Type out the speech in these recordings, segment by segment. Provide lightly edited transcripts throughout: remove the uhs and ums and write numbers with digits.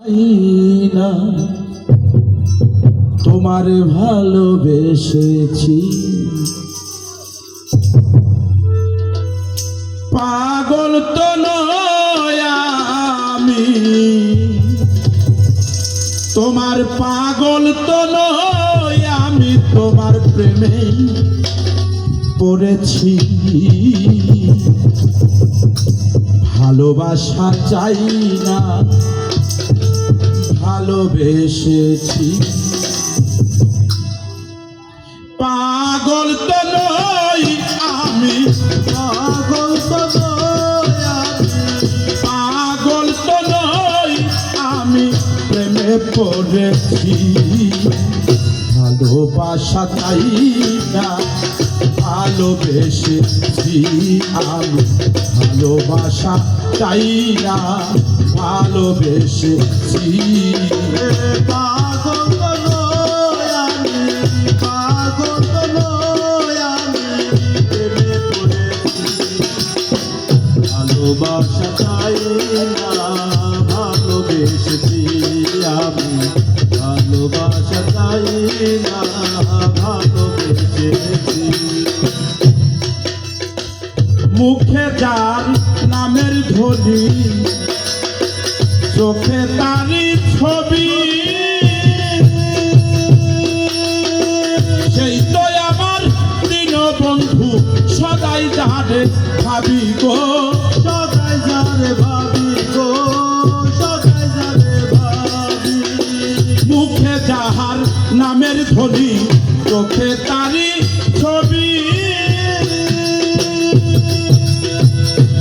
না তোমার ভালোবেসেছি, পাগল তো নয় আমি, তোমার পাগল তো নয় আমি, তোমার প্রেমে পড়েছি। ভালোবাসা চাই না ভালোবেসেছি, পাগল তো নই আমি, পাগল তো নই আমি, পাগল তো নই আমি, প্রেমে পড়েছি। ভালোবাসা চাই না ভালোবেসেছি আমি, ভালোবাসা চাই না ভালোবেসেছি। পাগল তো নই আমি, পাগল তো নই আমি, প্রেমে পড়েছি। ভালোবাসা চাই না ভালোবেসেছি আমি, ভালোবাসা চাই না ভালোবেসেছি। মুখে যার নামের ধ্বনি, চোখে তারি ছবি, সেই তো আমার দীনবন্ধু, সদাই যারে ভাবি গো, সদাই যারে ভাবি গো, সদাই যারে ভাবি। মুখে যাহার নামের ধ্বনি, চোখে তারি ছবি,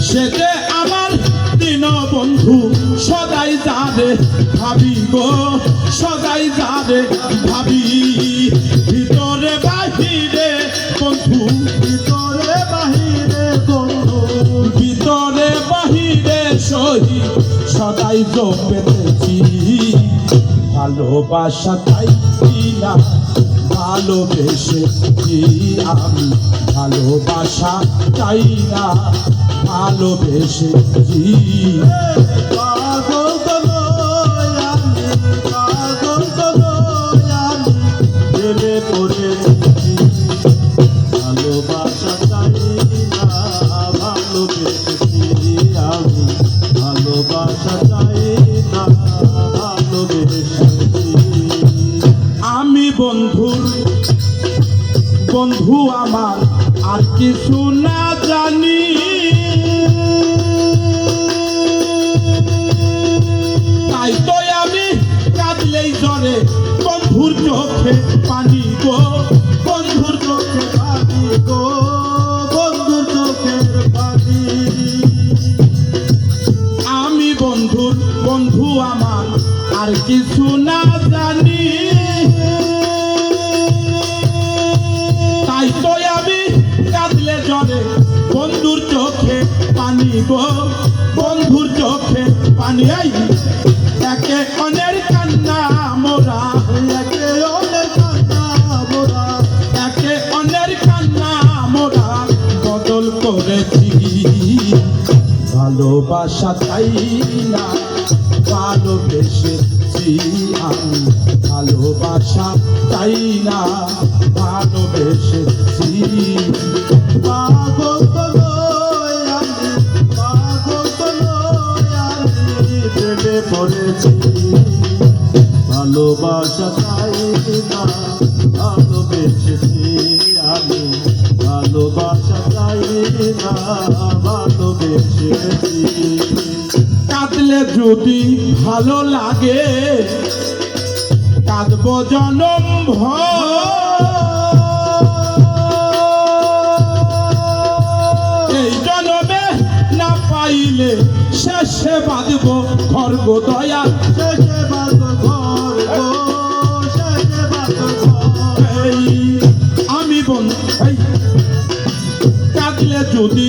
সেতে আমার দীনবন্ধু, সদাই যারে ভাবি গো, সদাই যারে ভাবি। ভিতরে বাহিরে বন্ধু, ভিতরে বাহিরে বন্ধু, ভিতরে বাহিরে সহি সদাই জপেতেছি। ভালোবাসা চাই না ভালোবেসেছি আমি, ভালোবাসা চাই না ভালোবেসেছি। পাগল তো নই আমি, পাগল তো নই আমি, প্রেমে পড়েছি। ভালোবাসা চাই না ভালোবেসেছি আমি, ভালোবাসা চাই না ভালোবেসেছি। আমি বন্ধুর বন্ধু আমার আর কিছু না জানি, তাই তো আমি কাঁদলেই জ্বরে বন্ধুর চোখে পানি গো, বন্ধুর চোখে পানি গো, বন্ধুর চোখের পানি। আমি বন্ধুর বন্ধু আমার আর কিছু না জানি, তাই তো আমি কাঁদলে জ্বরে বন্ধুর চোখে পানি গো, বন্ধুর চোখে পানি। আই একে অনের কান্না মোরা, একে অনেক কান্না মোরা, একে অনের কান্না মোরা বদল করেছি। ভালোবাসা চাই না ভালোবেসেছি আমি, ভালোবাসা চাই না ভালোবেসেছি। পাগল তো নই আমি, পাগল তো নই আমি, প্রেমে পড়েছি। ভালোবাসা চাই না ভালোবেসেছি আমি, ভালোবাসা চাই না ভালোবেসেছি। কাঁদলে যদি ভালো লাগে কাঁদবো জনম ভর, এই জনমে না পাইলে শেষে বাঁধবো ঘর গো দয়া, শেষে বাঁধবো ঘর গো, শেষে বাঁধবো ঘর। এই আমি বন্ধু কাঁদলে যদি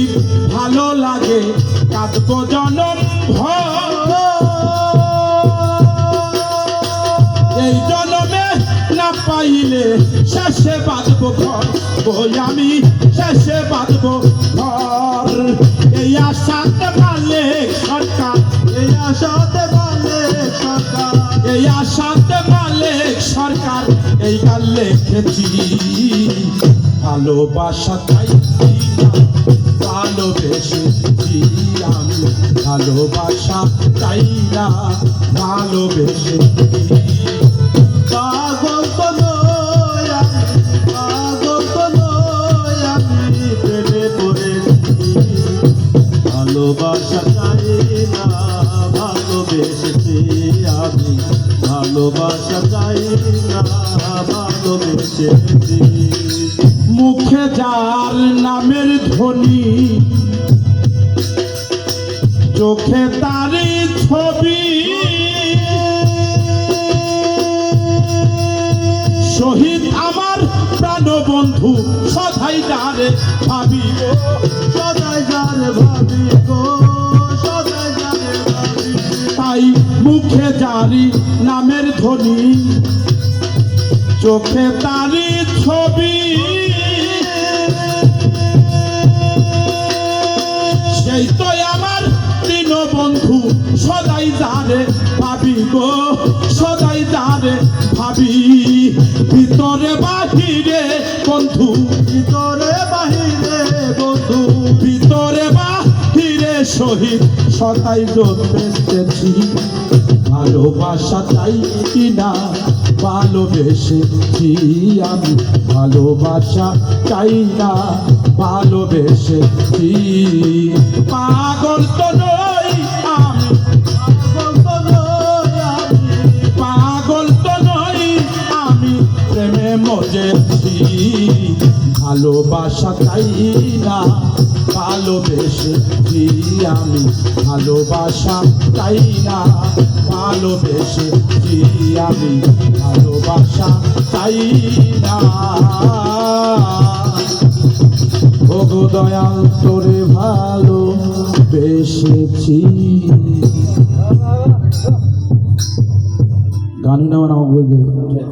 ভালো লাগে কাঁদবো জনম ভর, এই জনমে না পাইলে শেষে বাঁধবো ঘর, বই আমি শেষে বাঁধবো ঘর। এই আশাতে ভালে সরকার, এই আশাতে বলে সরকার, এই আশাতে মালিক সরকার এই গান লিখেছি ভালোবাসা তাই না ভালোবেসেছি আমি ভালোবাসা তাই না ভালোবেসেছি পাগল তো নই আমি, পাগল তো নই আমি, প্রেমে পড়েছি। ভালোবাসা চাই না ভালোবেসেছি আমি, ভালোবাসা চাই না ভালোবেসেছি। মুখে যার নামের ধ্বনি চোখে তারই ছবি শহীদ আমার প্রাণবন্ধু সদাই যারে ভাবি গো সদাই যারে ভাবি গো, সদাই যারে ভাবি। তাই মুখে যারি নামের ধ্বনি চোখে তারই ছবি সেই তো আমার দীনবন্ধু সদাই যারে ভাবি গো সদাই যারে ভাবি ভিতরে বাহিরে বন্ধু ভিতরে বাহিরে বন্ধু, ভিতরে বাহিরে শহীদ সদাই বেঁচেছি ভালোবাসা চাই না ভালোবেসেছি আমি ভালোবাসা চাই না ভালোবেসেছি পাগল তো নই আমি পাগল তো নই আমি, পাগল তো নই আমি প্রেমে মজেছি ভালোবাসা চাই না ভালোবেসেছি আমি ভালোবাসা চাই না ভালোবেসেছি আমি ভালোবাসা চাই না ওগো দয়াল তোরে ভালোবেসেছি গান নাম বলবে